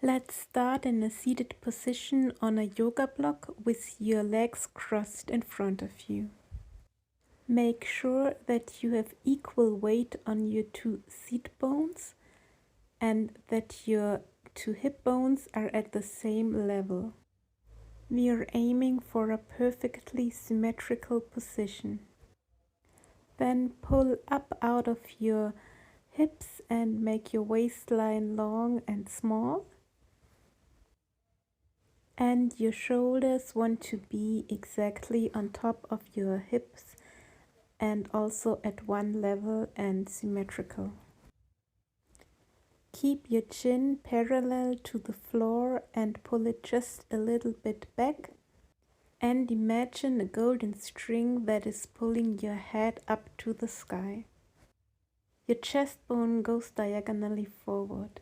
Let's start in a seated position on a yoga block with your legs crossed in front of you. Make sure that you have equal weight on your two seat bones and that your two hip bones are at the same level. We are aiming for a perfectly symmetrical position. Then pull up out of your hips and make your waistline long and small. And your shoulders want to be exactly on top of your hips and also at one level and symmetrical. Keep your chin parallel to the floor and pull it just a little bit back. And imagine a golden string that is pulling your head up to the sky. Your chest bone goes diagonally forward.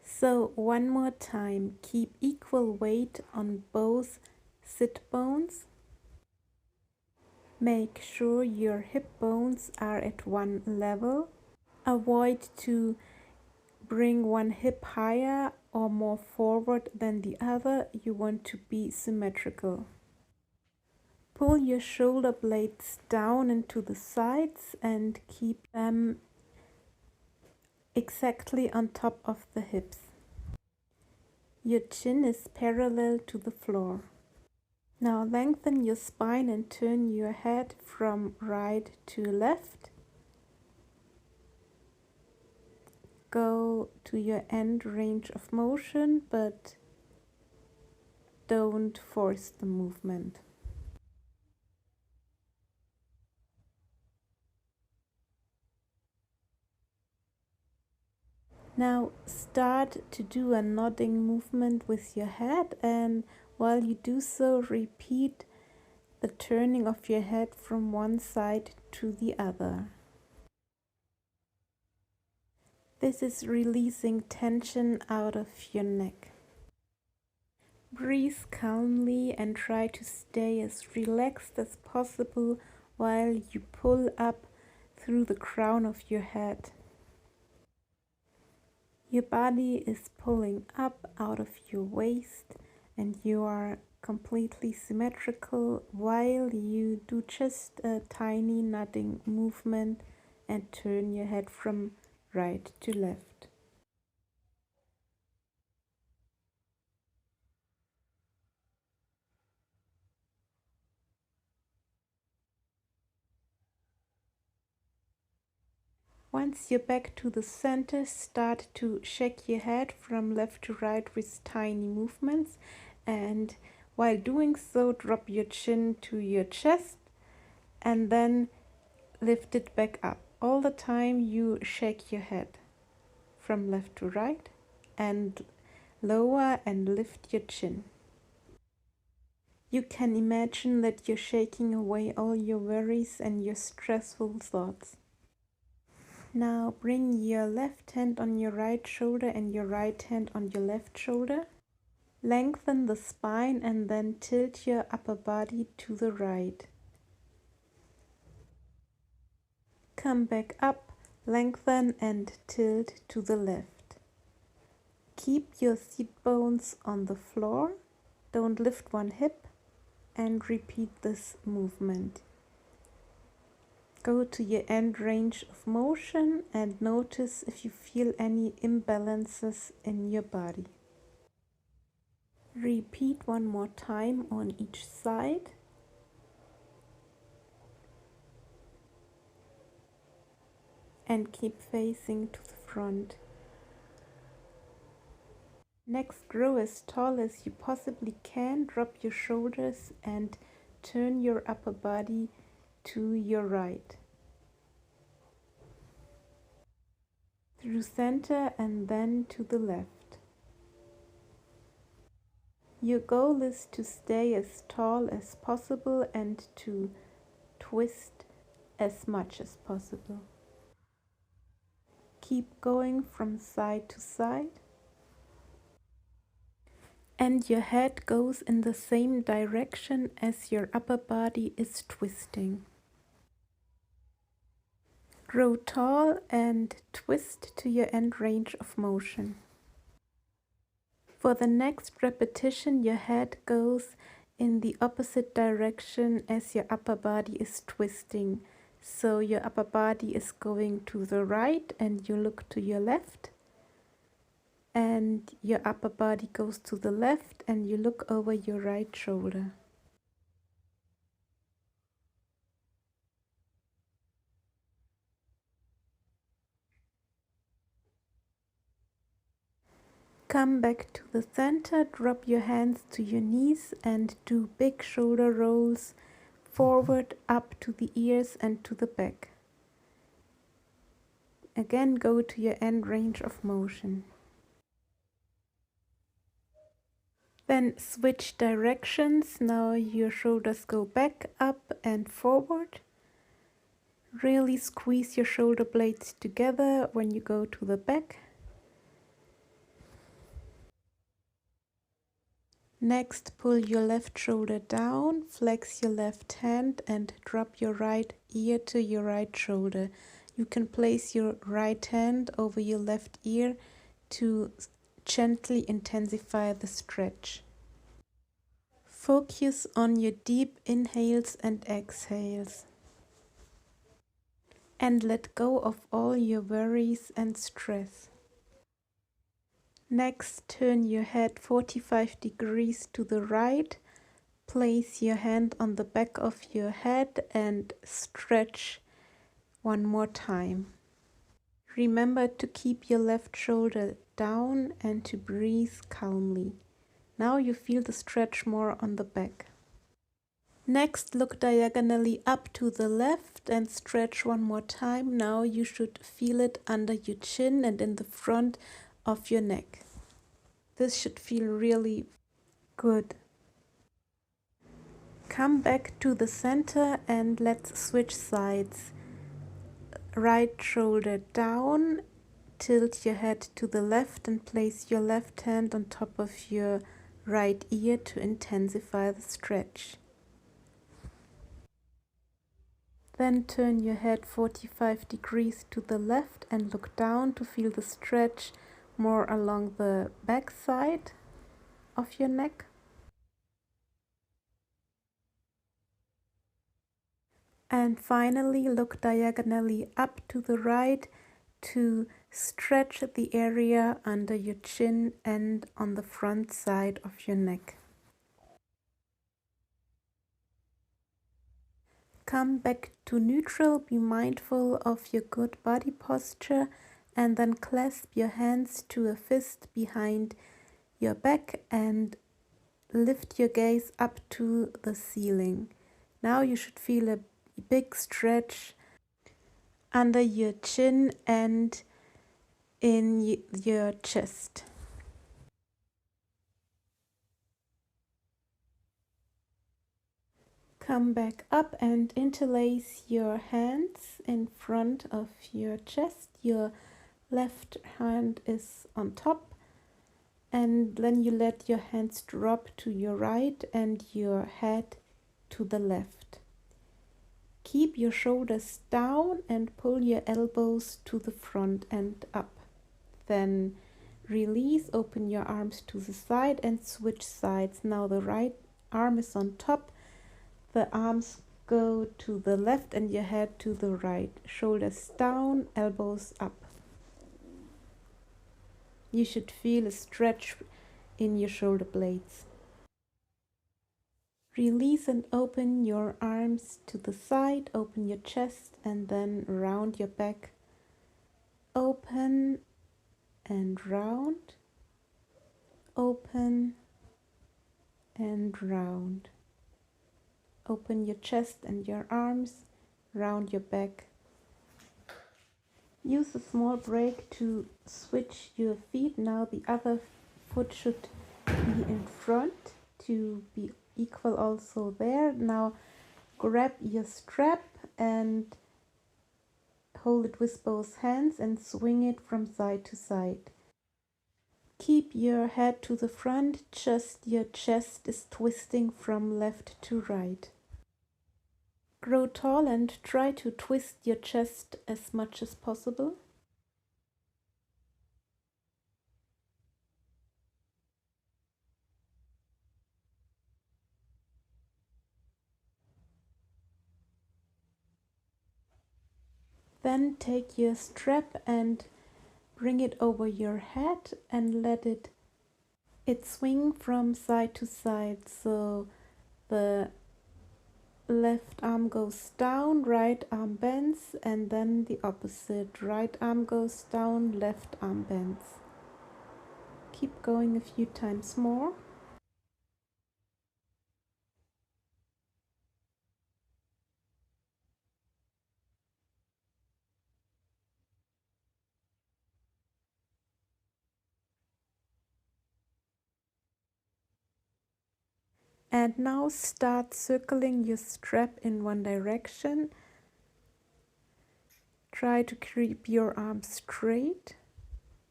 So one more time, keep equal weight on both sit bones. Make sure your hip bones are at one level. Avoid to bring one hip higher or more forward than the other. You want to be symmetrical. Pull your shoulder blades down into the sides and keep them exactly on top of the hips. Your chin is parallel to the floor. Now lengthen your spine and turn your head from right to left. Go to your end range of motion, but don't force the movement. Now start to do a nodding movement with your head, and while you do so, repeat the turning of your head from one side to the other. This is releasing tension out of your neck. Breathe calmly and try to stay as relaxed as possible while you pull up through the crown of your head. Your body is pulling up out of your waist and you are completely symmetrical while you do just a tiny nodding movement and turn your head from right to left. Once you're back to the center, start to shake your head from left to right with tiny movements, and while doing so, drop your chin to your chest and then lift it back up. All the time you shake your head from left to right and lower and lift your chin. You can imagine that you're shaking away all your worries and your stressful thoughts. Now bring your left hand on your right shoulder and your right hand on your left shoulder. Lengthen the spine and then tilt your upper body to the right. Come back up, lengthen and tilt to the left. Keep your seat bones on the floor. Don't lift one hip and repeat this movement. Go to your end range of motion and notice if you feel any imbalances in your body. Repeat one more time on each side. And keep facing to the front. Next, grow as tall as you possibly can. Drop your shoulders and turn your upper body to your right. Through center and then to the left. Your goal is to stay as tall as possible and to twist as much as possible. Keep going from side to side. And your head goes in the same direction as your upper body is twisting. Grow tall and twist to your end range of motion. For the next repetition, your head goes in the opposite direction as your upper body is twisting. So your upper body is going to the right and you look to your left. And your upper body goes to the left and you look over your right shoulder. Come back to the center, drop your hands to your knees and do big shoulder rolls forward up to the ears and to the back. Again, go to your end range of motion. Then switch directions. Now your shoulders go back, up and forward. Really squeeze your shoulder blades together when you go to the back. Next, pull your left shoulder down, flex your left hand and drop your right ear to your right shoulder. You can place your right hand over your left ear to gently intensify the stretch. Focus on your deep inhales and exhales. And let go of all your worries and stress. Next, turn your head 45 degrees to the right. Place your hand on the back of your head and stretch one more time. Remember to keep your left shoulder down and to breathe calmly. Now you feel the stretch more on the back. Next, look diagonally up to the left and stretch one more time. Now you should feel it under your chin and in the front of your neck. This should feel really good. Come back to the center and let's switch sides. Right shoulder down, tilt your head to the left and place your left hand on top of your right ear to intensify the stretch. Then turn your head 45 degrees to the left and look down to feel the stretch more along the back side of your neck. And finally, look diagonally up to the right to stretch the area under your chin and on the front side of your neck. Come back to neutral, be mindful of your good body posture, and then clasp your hands to a fist behind your back and lift your gaze up to the ceiling. Now you should feel a big stretch under your chin and in your chest. Come back up and interlace your hands in front of your chest. Your left hand is on top, and then you let your hands drop to your right and your head to the left. Keep your shoulders down and pull your elbows to the front and up. Then release, open your arms to the side and switch sides. Now the right arm is on top. The arms go to the left and your head to the right. Shoulders down, elbows up. You should feel a stretch in your shoulder blades. Release and open your arms to the side, open your chest and then round your back. Open and round, open and round. Open your chest and your arms, round your back. Use a small break to switch your feet. Now the other foot should be in front to be equal also there. Now grab your strap and hold it with both hands and swing it from side to side. Keep your head to the front, just your chest is twisting from left to right. Grow tall and try to twist your chest as much as possible. Then take your strap and bring it over your head and let it swing from side to side. So the left arm goes down, right arm bends, and then the opposite. Right arm goes down, left arm bends. Keep going a few times more. And now start circling your strap in one direction. Try to keep your arms straight.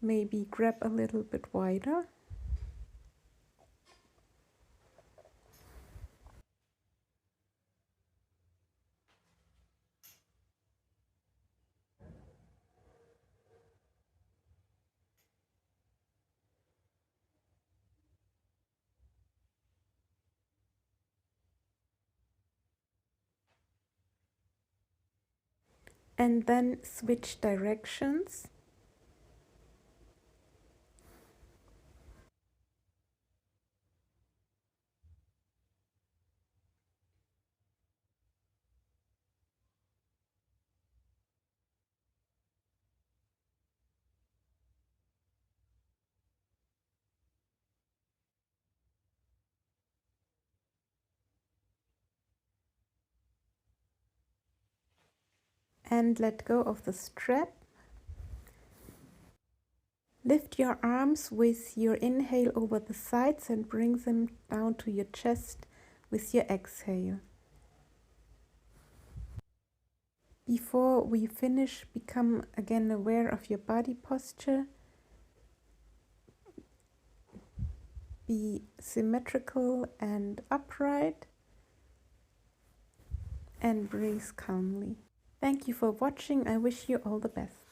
Maybe grab a little bit wider. And then switch directions. And let go of the strap. Lift your arms with your inhale over the sides and bring them down to your chest with your exhale. Before we finish, become again aware of your body posture. Be symmetrical and upright and breathe calmly. Thank you for watching. I wish you all the best.